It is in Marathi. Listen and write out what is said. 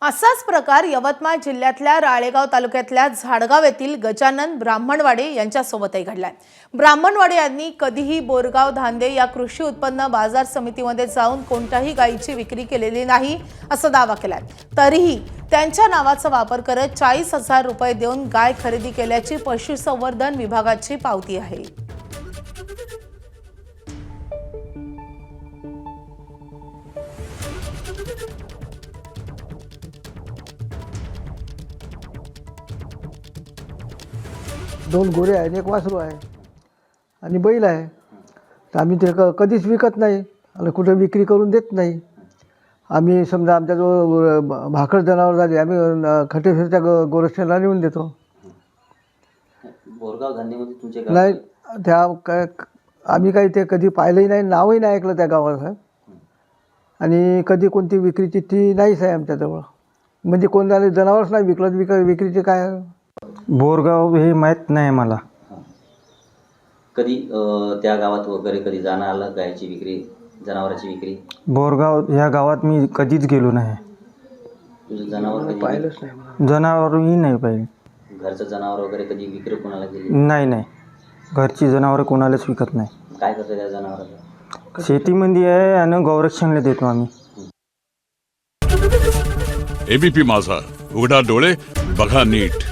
असाच प्रकार यवतमाळ जिल्ह्यातल्या राळेगाव तालुक्यातल्या झाडगाव येथील गजानन ब्राह्मणवाडे यांच्यासोबतही घडलाय। ब्राह्मणवाडे यांनी कधीही बोरगाव धांदे या कृषी उत्पन्न बाजार समितीमध्ये जाऊन कोणत्याही गायीची विक्री केलेली नाही असा दावा केलाय। तरीही त्यांच्या नावाचा वापर करत 40,000 रुपये देऊन गाय खरेदी केल्याची पशुसंवर्धन विभागाची पावती आहे। दोन गोरे आहेत, एक वासरू आहे आणि बैल आहे। तर आम्ही ते कधीच विकत नाही आणि कुठे विक्री करून देत नाही। आम्ही समजा आमच्याजवळ भाकड जनावर झाली आम्ही खटेश्वरच्या गोरक्षणाला नेऊन देतो। बोरगाव धान्यमध्ये तुमचे नाही त्या काय आम्ही काही ते कधी पाहिलंही नाही, नावही नाही ऐकलं त्या गावाचं आणि कधी कोणती विक्री चिठ्ठी नाहीच आहे आमच्याजवळ। म्हणजे कोणाला जनावरच नाही विकलं, विक्रीचे काय बोरगाव हे माहीत नाही मला। कधी त्या गावात वगैरे कधी जाणं आलं गायची विक्री जनावरांची विक्री? बोरगाव या गावात मी कधीच गेलो नाही, तुझं जनावर कधी पाहिलंच नाही। जनावरही नाही पाहिजे। घरचं जनावर वगैरे कधी विक्री कोणाला केली? नाही, घरची जनावरं कोणालाच विकत नाही। काय करतो त्या जनावरांचं? शेतीमध्ये आहे आणि गौरक्षणला देतो आम्ही। एबीपी माझा, उघडा डोळे बघा नीट।